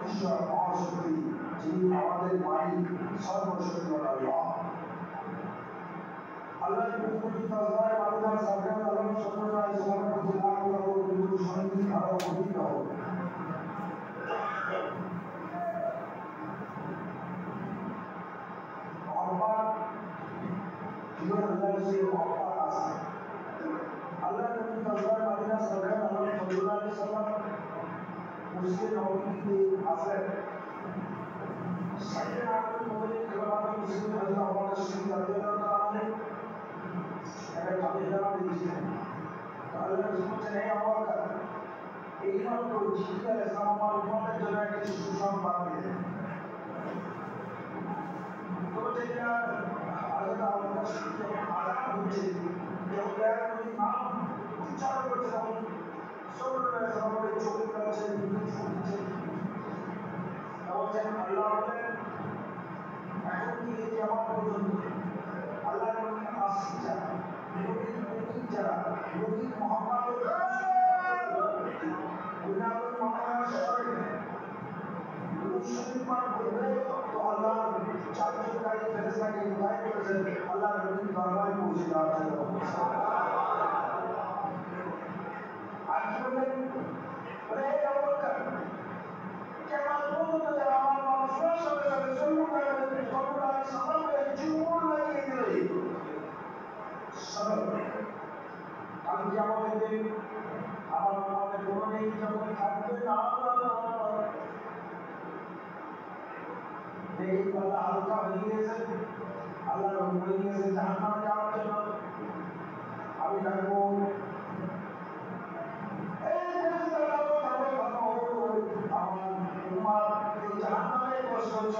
ঈশ্বর মহাশক্তি, যিনি আমাদের মালিক, সর্বশক্তিমান আল্লাহ। আল্লাহর প্রতি তাজবার আল্লাহ সরকার আলম সরকার সবার প্রতি লাখ লাখ বিপুল সঙ্গীত আরো অধিক হোক। মোহাম্মদ জীবন আল্লাহ সে মোহাম্মদ আছে। আল্লাহর প্রতি তাজবার আল্লাহ সরকার আলম সরকার সবার মুসলিম নবীতে আছেন। সাইয়েদ আব্দুল মুমিন খেলাফত মুসলিম হযরত আবু বকর সিদ্দিক রাদিয়াল্লাহু তাআলা একটা কাবিলা দিয়েছিলেন। আল্লাহ রাসূল বলেন, হে আবু বকর, এই মাত্র জিবরিল আলাইহিস সালাম আমার উম্মতের জন্য একটা সুসংবাদ দিলেন। তো যেটা হযরত আবু বকর সিদ্দিক আলাদা হচ্ছে যে ওদের নাম উচ্চারণ করছে তখন সাল্লাল্লাহু আলাইহি ওয়াসাল্লামের চোখে কাছে বিদ্যুৎ ফুটছে। বলছেন আল্লাহ বলেন, এখন থেকে কিয়ামত পর্যন্ত আল্লাহ নবী আসি যারা, নবীর মুমিন যারা, নবী মুহাম্মদ গুনাহগার মাফ করেন, দুরূদ পাঠ করবে তো আল্লাহ চারজন গাড়ি ফেরেশতাকে হিদায়াত করেছেন আল্লাহ নবীর দরবারে পৌঁছে দেওয়ার জন্য। আর কি বললেন, বলে হে আবু বকর, কিয়ামত পর্যন্ত যারা আমার মানুষের সাথে সাথে সাল্লাল্লাহু আলাইহি সাল্লামের জীবন লাগিয়ে দিলে সরল কাল কিয়ামতের দিন আমার মনে কোনো নেই যখন থাকবে না দেখি আল্লাহ হালকা হয়ে গিয়েছে, আল্লাহ রহম হয়ে গিয়েছে জাহান্নামে যাওয়ার জন্য। আমি ডাকবো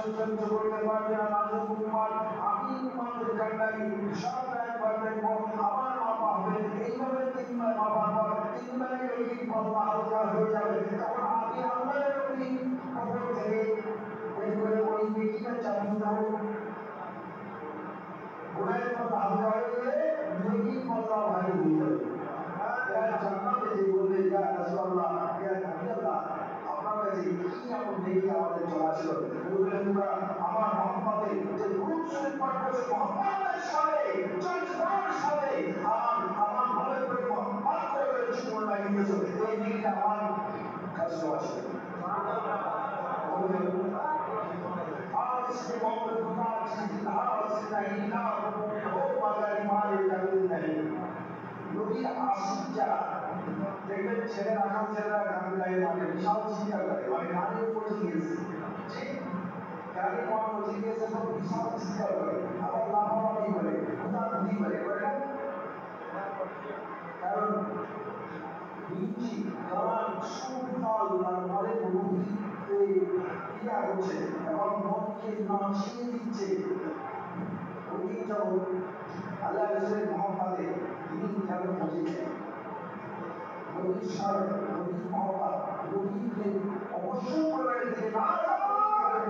সহ্য করতে পারবে না, নাজুক উম্মাদ, আমি উম্মাদের কান্ডারি সব একবার দেখবো আমার মাপা হবে। এইভাবে তিনবার মাপার পর তিনবারে ওই পাল্লা হালকা হয়ে যাবে। তখন আমি আল্লাহর নবী কবর থেকে বের করে ওই নেকিটা চাপিয়ে দেবো। গুনাহের পাল্লা হালকা হয়ে গেলে নেকির পাল্লা ভারী হয়ে যাবে। জান্নাতে যে বলবে ইয়া রাসূলুল্লাহ, ইয়া নবীল্লাহ, আপনার কাছে কি এমন নেকি আমাদের চলা ছিল? বললেন আমার মোহাম্মদের যে দুরূদ শরীফ পাঠ করেছে মোহাম্মদের সাথে চর্চার সাথে আমার মনে করে মোহাম্মদ করে জীবন লাগিয়েছে, এই নেকিটা আমার কাছে আছে। আর इसके मोहम्मद खुदा की इलाहा से नहीं ना वो मगर मारे कभी नहीं। নবীর আশিক যারা দেখবেন ছেলের আকাশ ছেলেরা গান গায়ে মানে বিশাল চিন্তা করে, মানে গানের উপর গিয়েছে ঠিক গানের মন বসে গিয়েছে তো বিশাল চিন্তা করে, আবার লাফালাফি করে, উদাহরণি করে কারণ মিউজি গান সুর তাল মানে অনুভূতিতে ক্রিয়া হচ্ছে এবং মনকে নাচিয়ে দিচ্ছে। ওই যখন আল্লাহ রাসূল মুহাম্মদে তিনি যেন বুঝেছেন নবীর সার নবীর মহব্বত নবীকে অবশ্যই করে দিতে না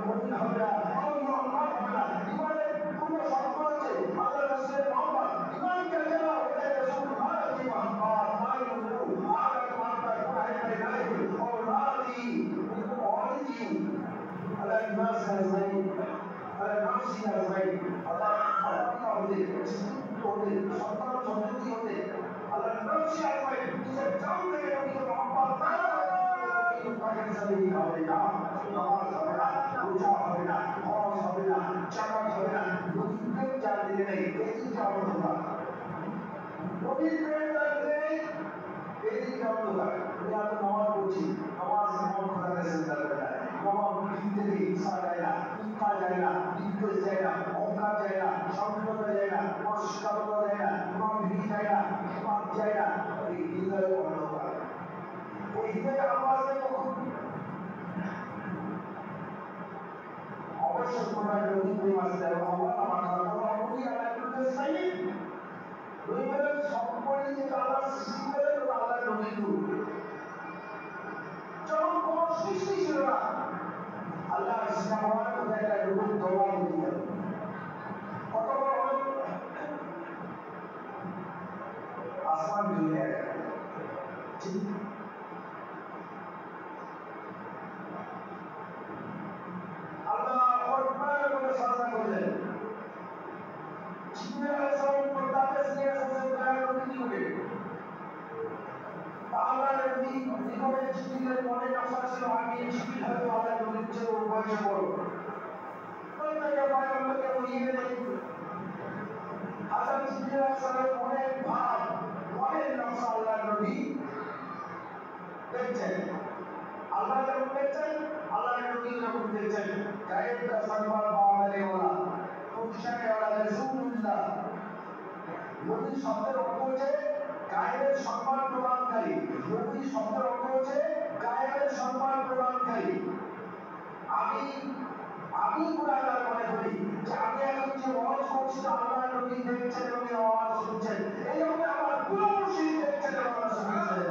মনে হবে না, আল্লাহ হবে না, ইমানের কোনো শর্ত আছে। আল্লাহ রাসূলের মহব্বত ইমানকে যারা ওদের রাসূলুল্লাহ কি মহব্বত নাই বলু আগে মানবার কোথায় নাই औलादी उनको और जी अल्लाह नास है सही अल्लाह नासी है सही अल्लाह का होते होते सत्ता सन्नति होते अल्लाह नासी है सही जिसे जान देंगे उनकी मोहब्बत नहीं पाकिस्तान से भी होगा नमाज होगा पूजा होगा हज होगा जाकात होगा उनके जान देंगे नहीं ऐसी जान होगा नबी प्रेम करते ऐसी जान होगा या तो नमाज पूछी नमाज से मन खुदा के सिजदा करता है नमाज कितने भी इंसान जाएगा इनका जाएगा इनको जाएगा औका जाएगा संपदा जाएगा मस्जिद जाएगा इमाम भी जाएगा इमाम जाएगा ये हृदय बंद होगा वो हृदय आवाज में अवश्य তোমরা যদি প্রেম আসতে আল্লাহ আমার কথা বলি আল্লাহ করতে চাই দুই বলে সম্পর্কে যে আল্লাহ সৃষ্টি করে আল্লাহ নবী যখন কোন সৃষ্টি ছিল না আল্লাহ ইসলামের কোথায় একটা রূপ দোয়া হয়ে গেল কত বড় হল আসমান দুনিয়া ঠিক জিবরিল আলাইহিস সালামের মনের ভাব মনের নকশা আল্লাহর নবী দেখছেন। আল্লাহ যখন দেখছেন আল্লাহর নবী যখন দেখছেন গায়েব का संभाल पाने वाला पूछने वाला रसूलुल्लाह নবী শব্দের অর্থ হচ্ছে গায়েবের সম্মান প্রদানকারী। নবী শব্দের অর্থ হচ্ছে গায়েবের সম্মান প্রদানকারী। আমি আমি গুনাহগার মনে করি যে আমি এখন যে ওয়াজ করছি আল্লাহর নবী দেখছেন এবং আওয়াজ শুনছেন, এই জন্য আমার পুরো মুর্শিদ দেখছেন এবং আওয়াজ শুনছেন।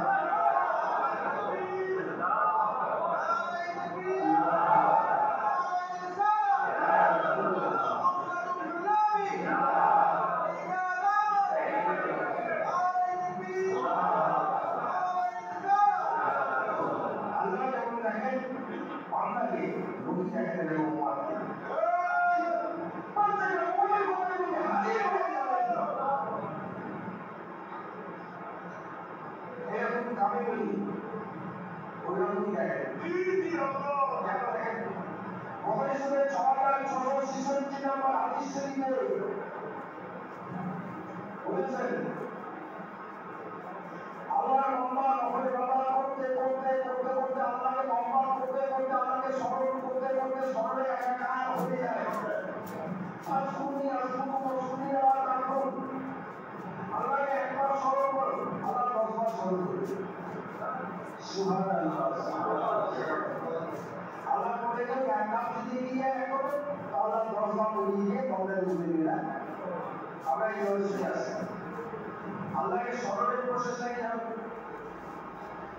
আল্লাহকে স্মরণের প্রচেষ্টাই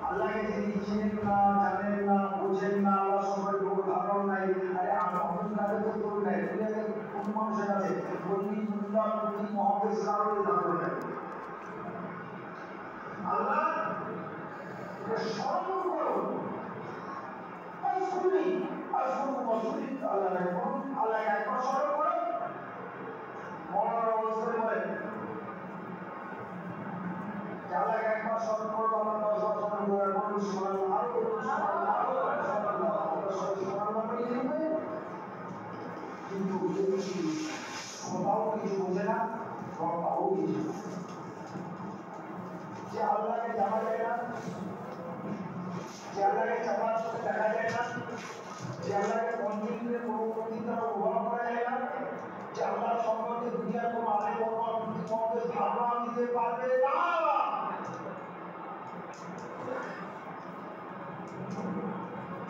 আল্লাহকে যিনি চিনেন না, জানেন না, বোঝেন না, আল্লাহ সম্পর্কে কোনো ধারণা নাই। আরে আমার কাছে তো তোর নাই, দুনিয়াতে কোন মানুষের আছে বললি মুল্লাহ মুফতি মুহাম্মদ সাল্লাল্লাহু আলাইহি ওয়াসাল্লাম আল্লাহ স্মরণ করো। আসুনি আসুন মসজিদ আল্লাহকে করুন, আল্লাহকে একবার স্মরণ করো। মনের অবস্থায় বলেন আল্লাহকে একবার স্মরণ করো, আমার 10 বার স্মরণ করে করুন, সুবহানাল্লাহ, আরো করুন, সুবহানাল্লাহ, আরো করুন, সুবহানাল্লাহ, আল্লাহ সুবহানাল্লাহ বলে দিবে। কিন্তু এই সবাও কিছু বোঝে না, সবাও কিছু যে আল্লাহকে জানা যায় না, যে আল্লাহকে চাপার সাথে দেখা যায় না, যে আল্লাহকে কন্টিনিউয়ে কোনো দ্বারা ব্যবহার করা যায় না, যে আল্লাহ সম্পর্কে দুনিয়ার কোনো আলেম সম্পর্কে ধারণা দিতে পারবে না।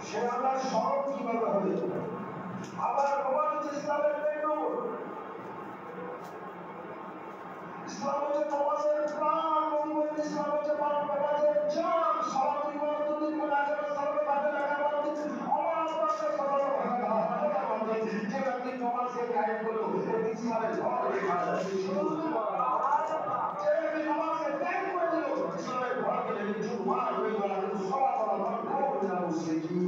সে আল্লাহর স্মরণ কিভাবে হবে? আবার নবী ইসলামের প্রেরক, ইসলাম হচ্ছে নামাজের প্রাণ, নবী ইসলাম হচ্ছে নামাজের জান। সালাত ইবাদতুল মুনাজাত সালাত বাদে লাগা বাদে আল্লাহ পাকের সালাত ভাগা যে ব্যক্তি নামাজকে কায়েম করলো এই ইসলামের ঘর লেখা আছে। যে ব্যক্তি নামাজকে ত্যাগ করে দিল ইসলামের ঘর থেকে জুমার হয়ে গেল, কিন্তু সালাত আল্লাহ করে না মুশরিকি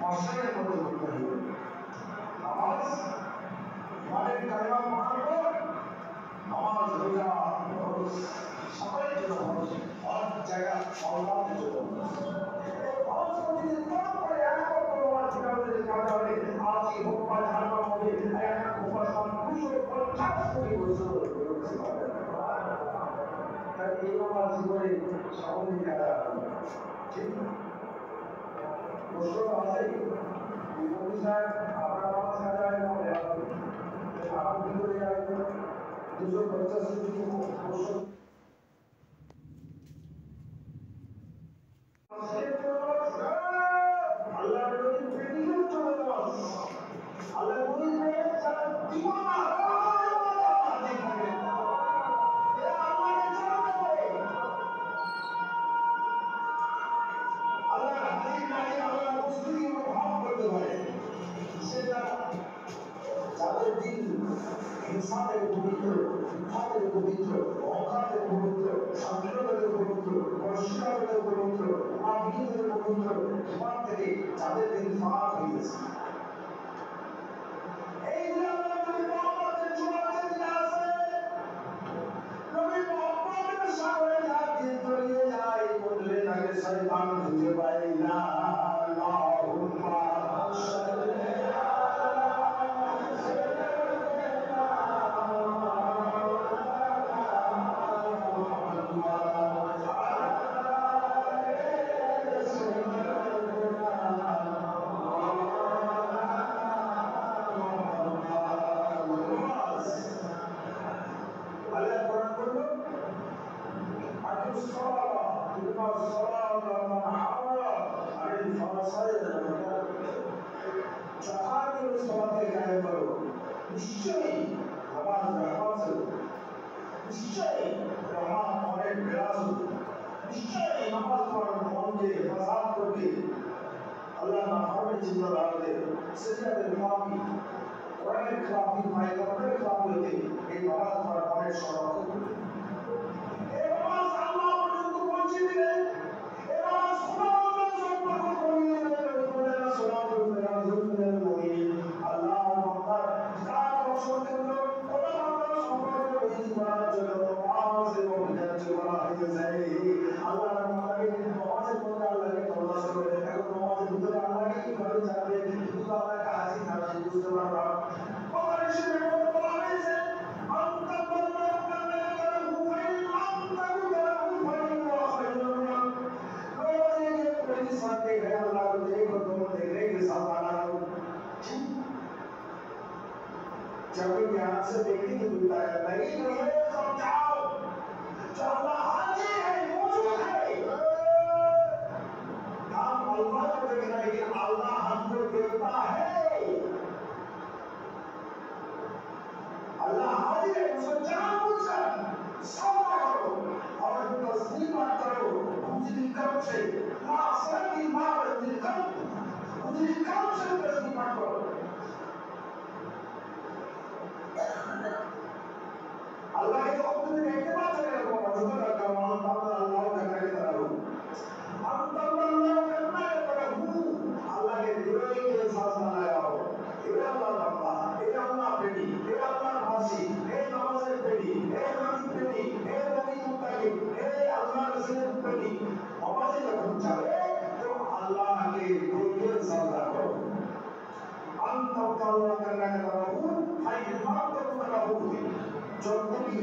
মশাইয়ের মতো করতে হবে। নামাজ মানে কালিমা পড়ার পর নামাজ, রোজা, হজ সবাই জন্য হজ, হজ জায়গা আল্লাহর জন্য। হজ প্রতিদিন করার পরে একবার তোমার কিতাবে লেখা হবে আজি হোক বা জাহান্নাম হবে 150 কোটি বছর। তাই এই নামাজ জীবনে সকলে কাটা ঠিক প্রশ্ন আছে স্যার আপনার নামাজ কাটা হয় আমার কি করে আসবে 285 বছর আল্লাহ নবীর প্রেরিত চলে নামাজ আল্লাহ নবীর প্রেরিত যারা দিওয়ানা হাজির থাকে এরা আল্লাহকে জানতে পারে। আল্লাহ হাজির মানে আল্লাহ উপস্থিতি অনুভব করতে পারে। সেটা যাদের দিল হিংসাদের পবিত্র, মিথ্যাদের পবিত্র, অহংকারের পবিত্র, স্বাধীনতাদের পবিত্র, অস্বীকারের পবিত্র, আবিদের পবিত্র, ইমান থেকে যাদের দিল ফাঁক হয়ে গেছে। এই যে আল্লাহ নবী মুহাম্মদের জুমাতে দিন আছে, নবী মুহাম্মদের সামনে যা দিন তলিয়ে যায় বললে তাকে শয়তান খুঁজে পায় না। আল্লাহুম্মা সাল্লি सारे जहाँ के उस बात के कायम करो निश्चय हमारा रहमत निश्चय रहमान और विलास निश्चय नमाज पर मन के फसाद करके अल्लाह नाफरमानी जिंदा डाल दे सजा दे खिलाफी कुरान के खिलाफी माइका के खिलाफ होते एक नमाज पर मन शराब ए नमाज अल्लाह पर्यंत पहुंचे दिले ए नमाज खुदा के सम्पर्क করিয়ে দেবে কোরআন শোনা মেরা জুলুমের বই আল্লাহ আকবার কার বছর কেন কোরআন আমরা সম্পর্ক বেশি করার জন্য নামাজ এবং বিধান করা হয়ে যায় আল্লাহ আমাকে নামাজের মধ্যে আল্লাহকে তওবা করে এখন নামাজের ভিতরে আল্লাহকে কিভাবে জানবে কিন্তু আল্লাহকে হাজির নামাজ বুঝতে পারবা কোরআন শরীফে বলা হয়েছে जब ध्यान से देखने को मिलता है नहीं तो ये समझाओ जो अल्लाह हाजिर है मौजूद है हम अल्लाह को देख रहे हैं अल्लाह हमको देखता है अल्लाह हाजिर है उसको जानबूझकर सौदा करो और तस्लीम मत करो उनकी कम से माँ सही माँ उनकी कम से तस्लीम मत करो अल्लाह के तो तुम देखते बात चले को मौजूद रखा हुआ अल्लाह करने की तरह हूँ हम तब अल्लाह करने की तरह हूँ अल्लाह के दिलों के साथ बनाया हो ये अल्लाह बंदा ये अल्लाह बेटी ये अल्लाह भाषी ये नमाज़ बेटी ये नबी बेटी ये नबी मुताबिक ये अल्लाह रसूल बेटी नमाज़ जब हम चाहे तो अल्लाह के दिल के साथ रखो हम तब अल्लाह करने की तरह हूँ भाई इमाम को तरह हूँ যতটুকু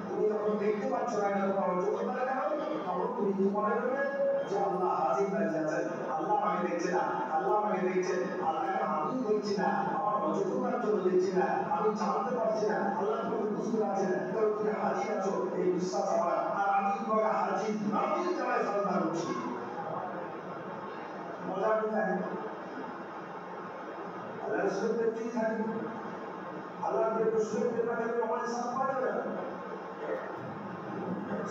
তুমি যখন দেখতে পাচ্ছ না এটা তোমার যোগ্যতা কারণ তখন তুমি কি মনে করবে যে আল্লাহ হাজির হয়ে যাচ্ছে আল্লাহ আমাকে দেখছে না আল্লাহ আমাকে দেখছে আল্লাহকে আমি দেখছি না আমার অযোগ্যতার জন্য দেখছি না আমি জানতে পারছি না আল্লাহ তুমি বুঝতে পারছি না তো তুমি হাজির আছো এই বিশ্বাস আমার আর আমি তোমাকে হাজির নাজির জায়গায় সাজদা করছি মজা কোথায় আল্লাহ রসুল কি থাকে अल्लाह के रसूल के बारे में हमारे साथ पढ़ रहे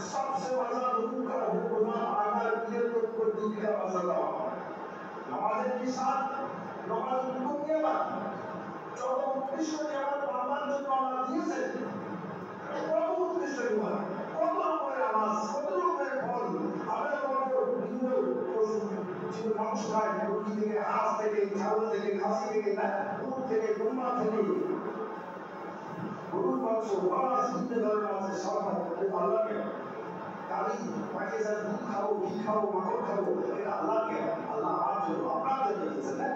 सबसे बड़ा दुख का गुनाह आना ये तो कोई दुख का मसला नमाज के साथ नमाज को के बाद जो उत्कृष्ट नियम पालन जो पालन दिए से बहुत उत्कृष्ट हुआ কত রকমের নামাজ কত রকমের ফল আমরা বলবো বিভিন্ন যে মানুষ খায় মুরগি থেকে হাঁস থেকে ছাগল থেকে খাসি থেকে না উট থেকে গরু থেকে গরুর মাংস মাছ বিভিন্ন ধরনের মাছের সব আল্লাহকে আমি মাকে যা দুধ খাবো ঘি খাবো মাখন খাবো এটা আল্লাহকে আল্লাহ আমার জন্য আপনার জন্য দিয়েছেন না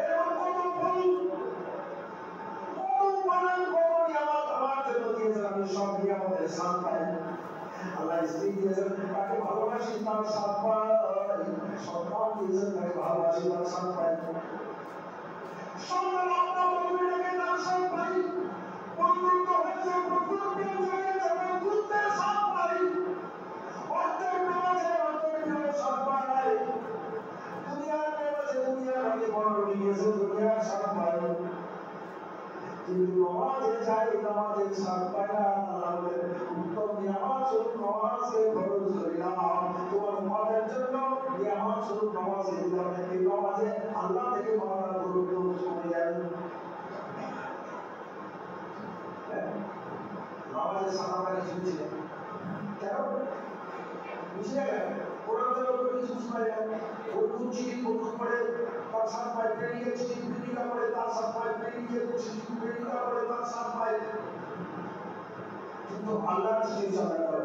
এরকম কত ফল কত পালন কত নিয়ামত আমার জন্য দিয়েছেন আমি সব নিয়ামতের স্বাদ পাই আল্লাহ স্ত্রী দিয়েছেন তাকে ভালোবাসি তার স্বাদ পাই সন্তান দিয়েছেন তাকে ভালোবাসি তার স্বাদ পাই সন্তান আপনার বন্ধুটাকে তার স্বাদ পাই বন্ধুত্ব হয়েছে বন্ধুত্বের জন্য যখন দুধের স্বাদ পাই অর্থের নামাজে অর্থের স্বাদ পাই দুনিয়ার নামাজে দুনিয়ার আগে বড় দিয়েছে দুনিয়ার স্বাদ পাই কিন্তু নামাজে যাই নামাজের স্বাদ পাই না আল্লাহ বলেন উত্তম নিয়ামত স্বরূপ নামাজকে ফরজ করিলাম তোমার উম্মতের জন্য নিয়ামত স্বরূপ নামাজ দিলাম এই নামাজে আল্লাহ থেকে মারার গুরুত্ব কমে যায় নামাজের সালামটা কিছু ছিল কেন বুঝে গেলেন কোরআনের উপর কিছু শোনা যায় ওই চিঠি বন্ধু পড়ে তার সাত পায় প্রেমিকা চিঠি প্রেমিকা পড়ে তার সাত পায় প্রেমিকের চিঠি প্রেমিকা পড়ে তার সাত পায় কিন্তু আল্লাহ চিঠি সাদা করে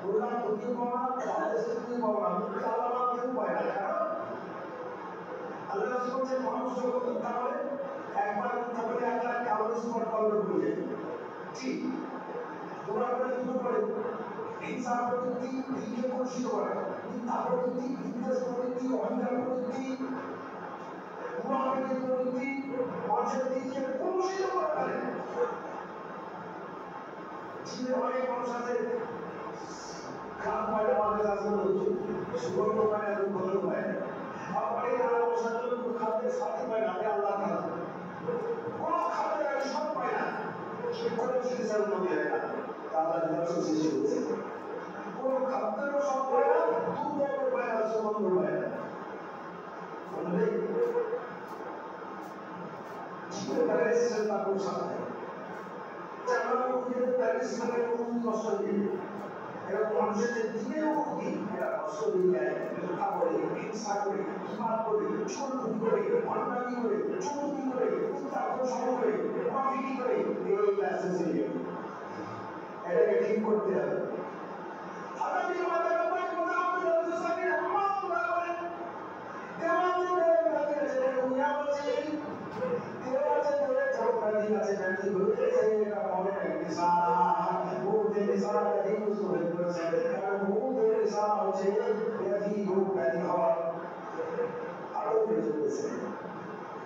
কোরআন তুমি পাওয়া বাংলাদেশে তুমি পাওয়া মুক্তি আল্লাহ কেউ পায় না কারণ আল্লাহ রাসূল যে মানুষ যখন মিথ্যা বলে একবার মিথ্যা বলে আল্লাহ কালো স্পট করবে বুঝে ঠিক তোমরা করে দুটো করে হিংসা প্রবৃত্তি দিকে কলুষিত করে মিথ্যা প্রবৃত্তি বিদ্বেষ প্রবৃত্তি অহিংসা প্রবৃত্তি মুনাফিকের প্রবৃত্তি মানুষের দিকে কলুষিত করে ফেলে জিনে অনেক মানুষ আছে খান পায় আমাদের আসলে সুগন্ধ পায় না দুর্গন্ধ পায় না আমার এই অবস্থার জন্য খাদ্যের সাথে পায় না আমি আল্লাহ খান কোনো খাদ্যের আমি সব পাই না সে কোনো চিকিৎসার উন্নতি হয় না আল্লাহ নিদর্শন সৃষ্টি হয়েছে কোনো খাদ্যেরও সব পায় না দুর্গন্ধ পায় না সুগন্ধ পায় না জীবনে প্যারালিসিস তার কোনো সাথে নেই আমরা নিজেদের প্যারালিসিস মানে কোনো কষ্ট নেই এরকম মানুষের যে দিনের মুক্তি এরা কষ্ট দিয়ে কথা বলে হিংসা করে হিমাত করে ছোটুকি করে অন্যানি করে চুমুকি করে উত্তাপন করে মাফিকি করে এই লাইসেন্সে এটাকে ঠিক করতে হবে হানাফি মাযহাবের উপরে কথা আমাদের রাসূল সাল্লাল্লাহু আলাইহি ওয়াসাল্লাম বলেন কেমন করে যে দুনিয়া বলছে দেওয়াতে ধরে চৌকাঠি আছে নাকি ঘুরতে এটা হবে নিশান মুখে নিশান এই কিছু হয়ে পড়ছে কারণ মুখে নিশান হচ্ছে ব্যাধি রোগ ব্যাধি হওয়ার আরো বেড়ে চলেছে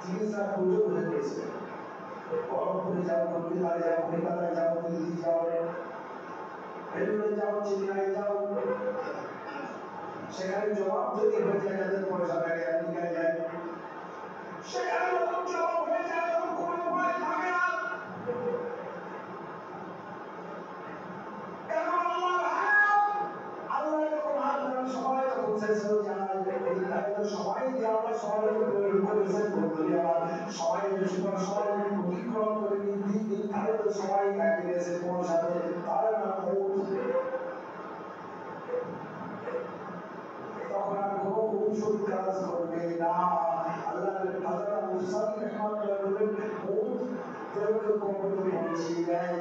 চিকিৎসা প্রয়োজন হয়ে পড়েছে বরফপুরে যাও কলকাতায় যাও কলকাতায় যাও দিল্লি যাও বেলুড়ে যাও চেন্নাই যাও সেখানে জবাব যদি হয়ে যায় যাদের পয়সা লাগে আমেরিকায় যায় সেখানে যখন জবাব হয়ে যায় তখন কোনো উপায় থাকে না কেন আল্লাহ যখন হাত ধরেন সবাই তখন শেষে জানায় সবাই দিয়ে আমরা সবাই সবাই সবাই অতিক্রম করে দিন দিন তাহলে তো সবাই একদিন এসে পৌঁছাবে তার না তখন আর কোনো ঔষধ কাজ করবে না আল্লাহর হাজার মুসাফি রহমাতুল্লাহ বলেন বহুত দেবকে কবরে পৌঁছে দেয়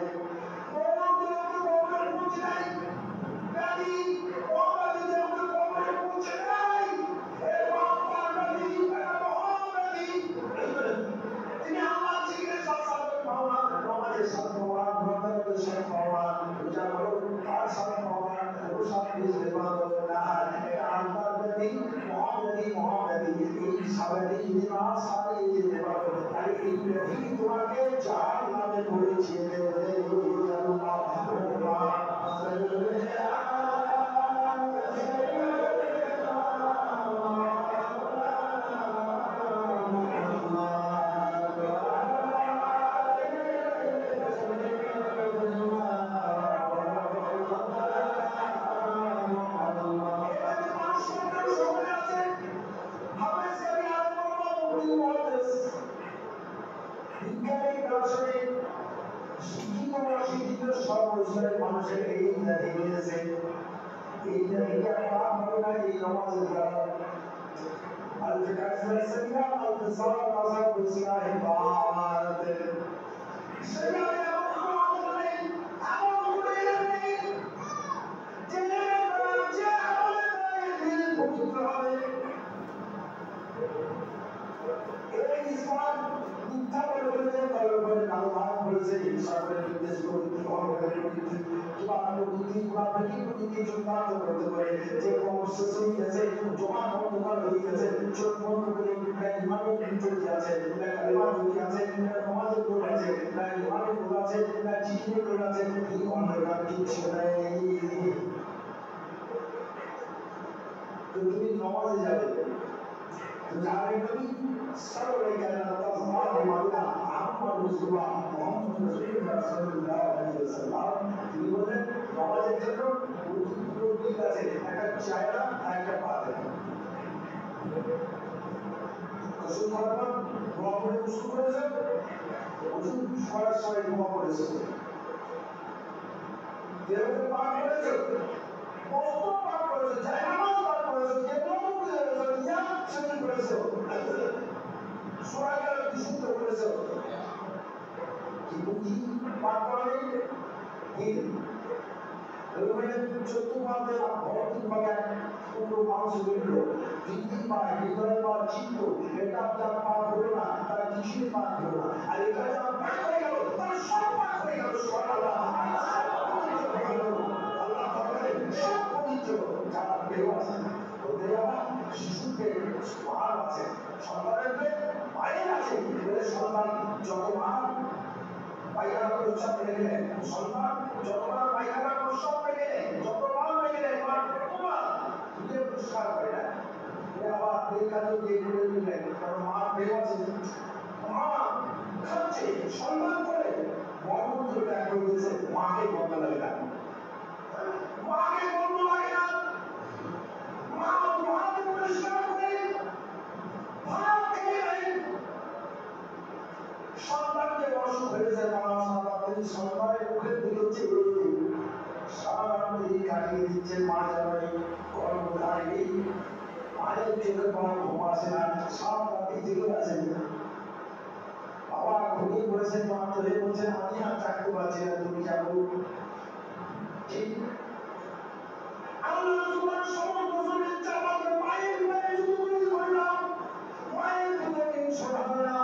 বহুত দেবকে কবরে পৌঁছে দেয় গাড়ি ওবাদি দেবকে কবরে পৌঁছে দেয় এ বাবা নবী এ মোহাম্মদী তিনি আল্লাহ জিকিরের সাথে পাওয়া নামাজের সাথে পাওয়া নামাজের সাথে পাওয়া রোজা করো তার সাথে পাওয়া ওর সাথে ইবাদত না এটা আল্লাহর নবী মোহাম্মদী এই সাবারি নামাজ সাথে ইবাদত তাই এই নবী তোমাকে জাহান্নামে পৌঁছে দেবে আল্লাহ মানুষের এই জাতি হয়েছে এই জাতিকে পাপ হবে না এই নামাজের দ্বারা الفكرة السريعة الاتصال مذهب بسياح بعض سريعة তুমি নমাজে যাবে যাবে তুমি সরবে কেন তাজমাদ মাওলা আহমদ রাসূলুল্লাহ মুহাম্মদ রাসূলুল্লাহ সাল্লাল্লাহু আলাইহি ওয়াসাল্লাম তিনি বলেন নমাজের জন্য দুটো দিক আছে একটা চায়না আর একটা পাতে রাসূল সাল্লাল্লাহু দোয়া করে উসু করেছেন ওষুধ করার সময় দোয়া করেছেন দেবকে পাক করেছে বস্তু পাক করেছে জায়নামাজ পাক করেছে কেবল করেছে ইয়া সেটি করেছে সূরা বিশুদ্ধ করেছে কিন্তু কি পাক করে দিন এরকম চতুর্মাত্রে ভৌতিক ভাবে পুরো মানুষ হইল দিন পায় হৃদয় বা চিত্ত এটা তার পাক হলো না তার কিছুই পাক হলো না আর এটা যখন পাক হয়ে গেল তার সব পাক হয়ে গেল সুবহানাল্লাহ আল্লাহ বলেন সব পবিত্র যারা কেউ আছে ওদের আবার শিশুকে মা আছে সন্তানের মায়ের আছে সন্তান যত মা পায়খানা প্রস্রাব পেয়ে গেলেন সন্তান যতবার পায়খানা প্রস্রাব পেয়ে গেলেন যতবার পেয়ে গেলেন মা এই কাজও দিয়ে করে দিলেন, কারণ মা প্রেম আছে, মা খাচ্ছে সম্মান করে মর্মন্ত্র ত্যাগ করে দিয়েছে, মাকে গন্ধ লাগে না, মাকে গন্ধ লাগে না, মা ভাত পরিষ্কার করে ভাত খেয়ে সন্তানকে অসুখ হয়েছে, মা সারাদিন সন্তানের মুখের দিকে চেয়ে সারাদিন কাটিয়ে দিচ্ছে, মা জানাই গর্ভধারী মায়ের চোখে কোনো ঘুম আসে না, সব রাতে জেগে আছেন, বাবা ঘুমিয়ে পড়েছেন, মা ধরে বলছেন আমি আর চাকতে পারছি না, তুমি যাবো ঠিক আল্লাহ তোমার সমস্ত জমির চাপাকে মায়ের মায়ের জুড়ে করলাম, মায়ের দুধে শোনাবে না,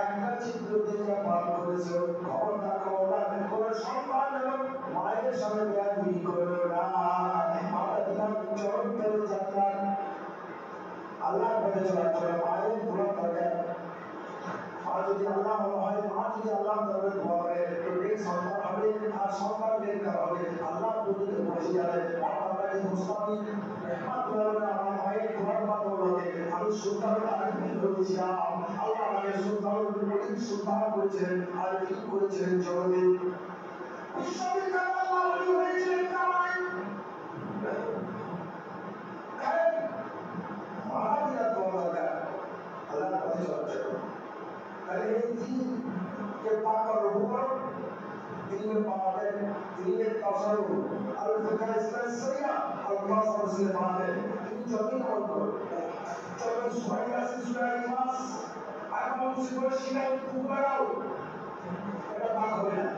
একটা চিত্র দিয়ে পার করেছো, খবরদার করে সন্তান এবং মায়ের সঙ্গে ব্যাধি করো না, মাতা পিতার চরণ ধরে যাত্রার আল্লাহর পথে চলাচল, মায়ের দোয়া দরকার, মা যদি আল্লাহ হয়, মা যদি আল্লাহ দরবারে দোয়া করে তো এই সন্তান হবে, আর সন্তান বের করা হবে, আল্লাহ প্রতি বসে যাবে, আপনাকে মুস্তাফি রহমাতুল্লাহ আমার মায়ের দোয়ার বদৌলতে আমি সুলতানুল আরিফিন হয়েছিলাম, আল্লাহ আমাকে সুলতানুল সুলতান করেছিলেন, আরিফিন করেছিলেন জগতে, বিশ্ববিদ্যালয় আল্লাহ ওলি হয়েছিলেন কামাই, महावीरा दौड़ लगा अल्लाह पति चलाचल अरे ये दिन के पाक और रूपर इनमें पाते इनमें तौसर और फिर इसका सरिया और पास और से पाते इन जमीन और करो जब सुहाइला से सुहाइला मास आगमन से कोई शिकाय पुकाराओ এটা পাক হবে না,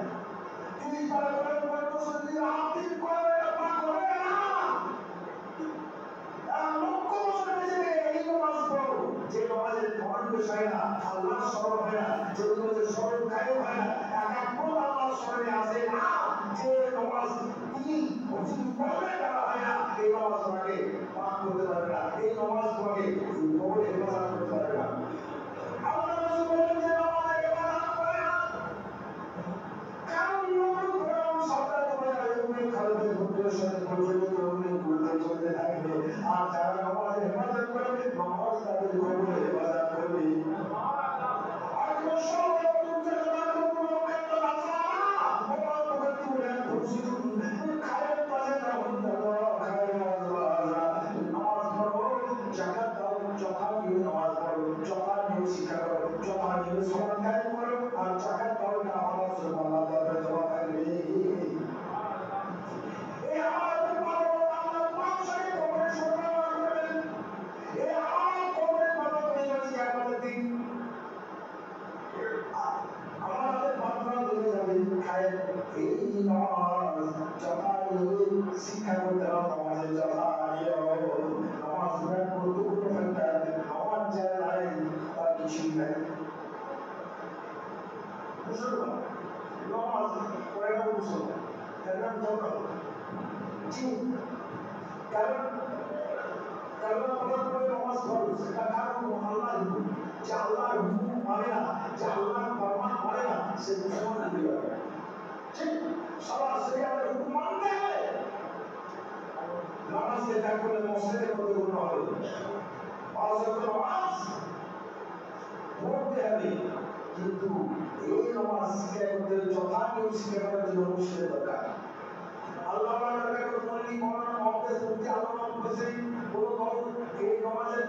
তুমি তার করে তো সত্যি আপনি করে পাক হবে না, যে নামাজের ধর্ম বিষয় না, আল্লাহ স্মরণ হয় না, যে নামাজের স্মরণ কায়েম হয় না, একাত্ম আল্লাহ স্মরণে আসে না, যে নামাজ তিনি পড়বে করা হয় না, এই নামাজ তোমাকে পাক করতে পারবে না, এই নামাজ তোমাকে কবর হেফাজত করতে পারবে না। আল্লাহ রাসূল বলেন যে নামাজের ইবাদত করে না, কারণ নবী কোরআন সত্য করে আইয়ুবে খালদের হুজুরের সাথে পরিচিত হয়ে ঘুরতে চলতে থাকবে, আর যারা নামাজের হেফাজত করে নামাজ তাদের কবরে হেফাজত করবে। আর কোন সব তুমি যারা কোনো কেন বাঁচা না মোবাইল করে তুলে খুশি খায়ের পাশে রাখুন দাও খায়ের নামাজ পড়ো, যাকাত দাও, চোখা দিয়ে নামাজ পড়ো, চোখা দিয়ে শিক্ষা করো, চোখা দিয়ে সমান কায়েম করো, আর যাকাত দাও না আমার সুবহানাল্লাহ তাআলা জবাব দেবে। এই আমাদের মানব আল্লাহ মানুষের কবরে শোনা করবেন, এই আমার কবরে মানব মেজাজি আমাদের দিন আমাদের বান্দা দূরে যাবে খায় এই নামাজ যথা শিক্ষা করতে হবে, নামাজের যথা নামাজ গুরুত্বপূর্ণ ফ্যাক্টর, নামাজ যারা নাই তার কিছুই নাই, মুসলমান নামাজ পড়ে না মুসলমান এর নাম দরকার জি, কারণ কারণ আমরা করে নামাজ পড়ো সেটা কারণ আল্লাহর হুকুম, যে আল্লাহর হুকুম মানে না, যে আল্লাহর ফরমান মানে না, সে মুসলমান হতে পারবে না, ঠিক সবার শরীয়তের হুকুম মানতে হবে, নামাজকে ত্যাগ করলে মসজিদের মধ্যে গুণ হবে, পাঁচ ওয়াক্ত নামাজ পড়তে হবে, কিন্তু এই নামাজ শিক্ষা করতে যথাযথ শিক্ষা করার জন্য মুসলিমের দরকার, আল্লাহ তাআলা কোরআনে মওলানা মুহাম্মদ মুফতি আল্লামা মুফাসসির কোন কওম এই নামাজের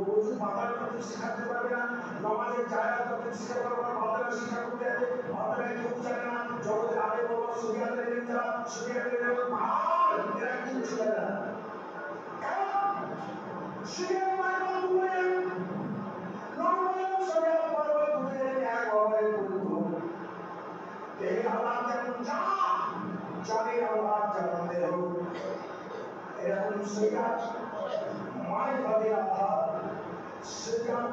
ওযু পাতার মধ্যে শিখাতে পারবে না, নামাজের জায়গা করতে শিখা করবে না, মাদ্রাসা শিক্ষা করতে হবে, মাদ্রাসায় কেউ জানে না, জগতে আলে বড় সুবিয়াতে যারা সুবিয়াতে ভাই এরা কিছু জানে না, কারণ সুবিয়ার মানে দুনিয়া নরমাল সুবিয়ার মানে দুনিয়া এক হবে পুরো এই আল্লাহ যেমন জানে আল্লাহ জানতে হোক, এরকম সিরাজ মারিফাতের আধার, সিরাজ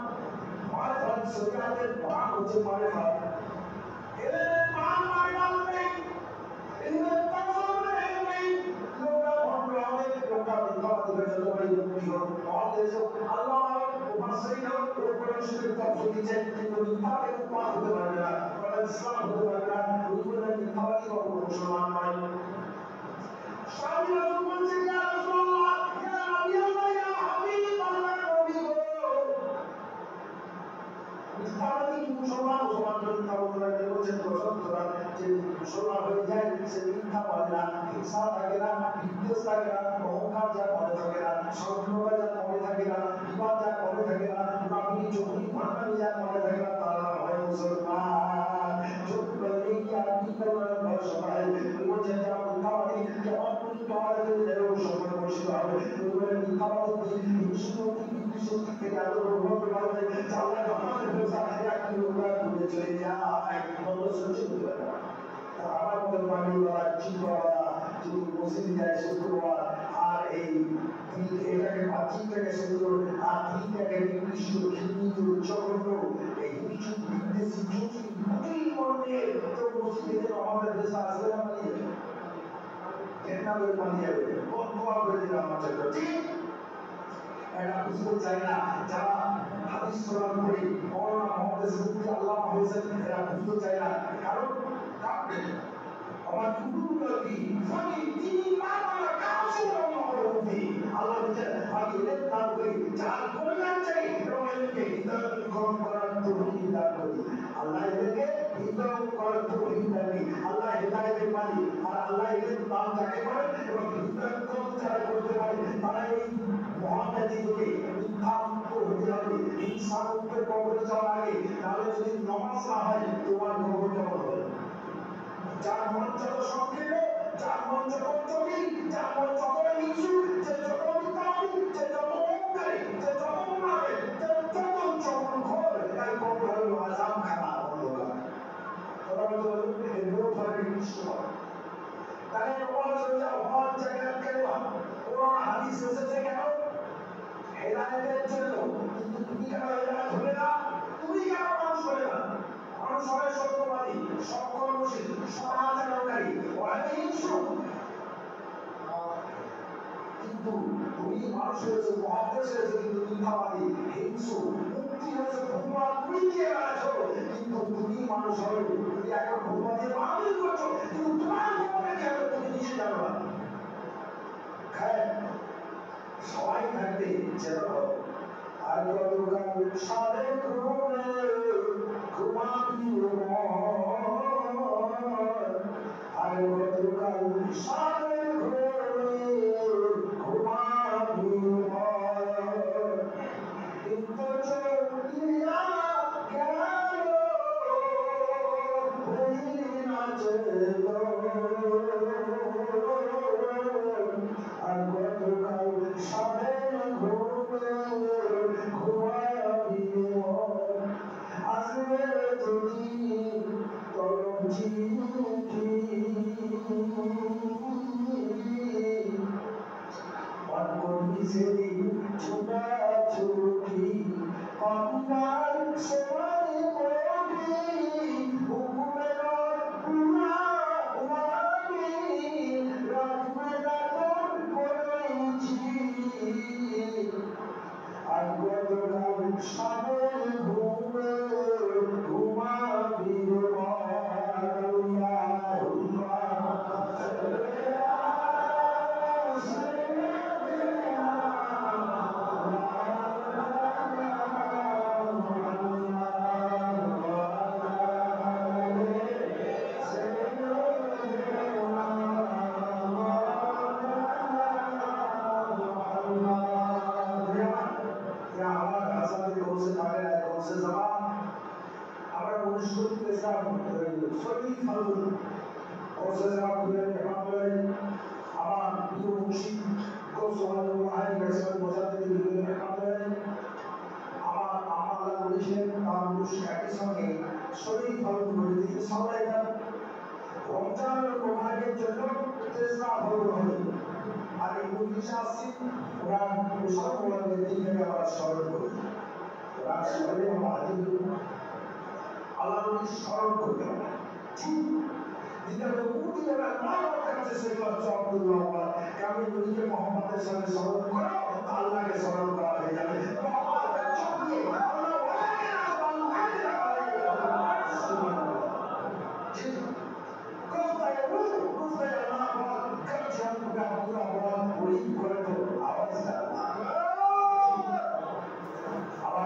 মারিফাত সিরাজের ভাগ হচ্ছে মারিফাত, এর নাম মারিফাত নেই, এর তাফসীর নেই, লোকা ভণ্ড হবে, লোকা মিথ্যাবাদী হয়ে যেতে পারে, মুক্তি হোক, আমাদের যে আল্লাহ মুফাসসিরিন ওর কোরআন শরীফের তাফসীর দিচ্ছেন, কিন্তু মিথ্যাকে উপাস হতে পারবে না, ইসলাম হতে পারবে না, রুকুনের মিথ্যাবাদী কখনো মুসলমান নয়। সাহাবীরা বলছেন ইয়া রাসূলুল্লাহ ইয়া নবী আল্লাহ ইয়া হাবিব আল্লাহ নবী গো মুসলমান মিথ্যা বলতে পারে বলছেন সুতরাং যে মুসলমান হয়ে যায় সে মিথ্যা বলে না, হিংসা থাকে না, বিদ্বেষ থাকে না, অহংকার যা মনে থাকে না, স্বপ্নতা যা মনে থাকে না, বিবাদ যা মনে থাকে না, আপনি চোখি ভাঙানি যা মনে থাকে না, তারা হয় মুসলমান। চোখ এই কি আপনি করার বয়স হয় বলছেন যারা মিথ্যাবাদী কেমন তুমি তোমাদের দেহ সময় বসিত হবে বলে মিথ্যাবাদী বিশ্বশক্তি থেকে আরো প্রভাব পাবে তাহলে আমাদের ব্যবসা একটি লোকরা দূরে চলে যায় বন্ধ সচিব আমার মধ্যে পানি বলা চিন্তা যদি মুসলিম যায় শুক্রবার আর এই এটাকে পাঁচিটাকে সুন্দর আর তিনটাকে নিকৃষ্ট ঘৃণিত জঘন্য এই কিছু বিদেশি জুটি দুটি মর্মে তো মুসলিমদের আমাদের দেশে আসবে না পালিয়ে যাবে ঘেন্না করে পালিয়ে যাবে বন্ধুয়া করে দিলাম আমার জন্য ঠিক এটা বুঝতে চাই না যারা হাদিস শ্রবণ করে মৌলানা মোহাম্মদ সিদ্দিক আল্লাহ হয়েছেন এরা বুঝতে চায় না কারণ কাঁদবে আমার কুকুরটি ফাঁকি তিনি মামারা কাছে অন্যরূপী আল্লাহ বলেছেন আমি এদের দান করি যার কল্যাণ চাই এবং এদেরকে হৃদয় গ্রহণ করার তৌফিক দান করি আল্লাহ এদেরকে হৃদয় করার তৌফিক দান করি আল্লাহ হৃদায়তের মালিক আর আল্লাহ এদের দান যাকে করেন এবং হৃদয় গ্রহণ যারা করতে পারে তারা এই মহাব্যাধি থেকে মিথ্যামুক্ত হতে হবে হিংসামুক্ত কবরে যাওয়ার আগে তাহলে যদি নমাজ না হয় তোমার কবর কেমন হবে যার মন যত সংকীর্ণ যার মন যত জটিল যার মন যত নিচু যে যত মিথ্যাবাদী যে যত অহংকারী যে যত মারে যে যত চমনখোর তার কবর হল আযাব খানা অন্ধকার কথা বলতে এর বড় ধরনের নিশ্চিত হবে তাহলে নমাজ রোজা হজ জাকাত কালেমা কোরআন হাদিস এসেছে কেন হেদায়েতের জন্য কিন্তু তুমি কেন হেদায়েত হবে না তুমি কেন মানুষ হবে না মানুষ হয় সত্যবাদী সৎকর্মশীল সদাচারকারী অহিংসু কিন্তু তুমি মানুষ হয়েছে মহাদেশ হয়েছে কিন্তু মিথ্যাবাদী হিংসু মুক্তি হয়েছে ভুয়া তুমি দিয়ে বেড়াচ্ছ কিন্তু তুমি মানুষ হবে তুমি এখন ভুয়া দিয়ে বাতিল করছো কিন্তু তোমার ভুয়াকে কি হবে তুমি নিজে জানো না সবাই থাকবে যেন আর গতকাল সাড়ে ঘুমে ঘুমাবি আর গতকাল সাড়ে ঘুমে ঘুমাবি কিন্তু চলিয়া গেল নাচে আর গতকাল সাড়ে ঘুমে ঘুমাবি আসবে যদি তরম চিঠি মন করবি সেদিন ছোটা ছুটি কন্যার সময় পড়বি হুকুমের পুরা উড়াবি রাখবে না তোর করেছি আর গতকাল সাদের ঘুমে ঘুমাবি মোহাম্মদের সঙ্গে স্মরণ করো আল্লাহকে স্মরণ করা হয়ে যাবে আবার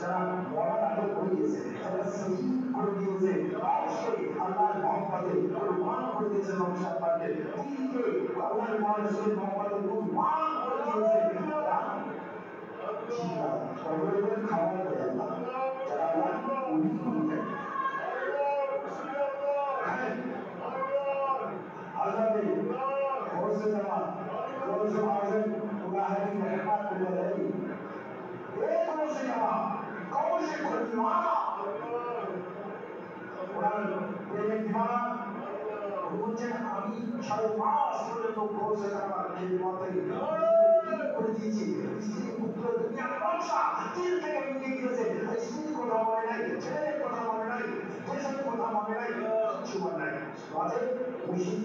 যারা মরার আগে করে দিয়েছে, যারা শহীদ করে দিয়েছে, অবশ্যই আল্লাহর মহব্বতে কুরবান করে দিয়েছে নকশা পাকে দিনকে আল্লাহর মানুষের মহব্বতে কুরবান করে দিয়েছে। কবরের খাবার দেয় আল্লাহ, যারা আল্লাহ উনি করে দেয় আল্লাহকে গৌসে জামান গৌসে আজম উলাহি রহমাতুল্লাহ এই গৌসে জামান গৌসে খুলওয়ানা ওনার প্রেমের দিওয়ানা বলছেন আমি 6 মাস পর্যন্ত গৌসে জামান খেদমতে করে দিয়েছি। স্ত্রী পুত্র দুনিয়ার বাদশা দিল থেকে নিয়ে গিয়েছে, স্ত্রীর কথা মনে নাই, ছেলের কথা মনে নাই, দেশের কথা মনে নাই, কিছু মনে নাই, বাজে মুশিদ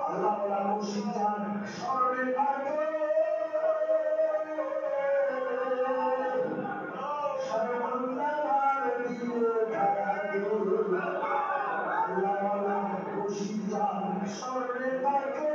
আল্লাহ ওলা মুশিদ জান স্মরণে থাকে সর্বন্নার দিলে থাকে আল্লাহ ওলা মুশিদ জান স্মরণে থাকে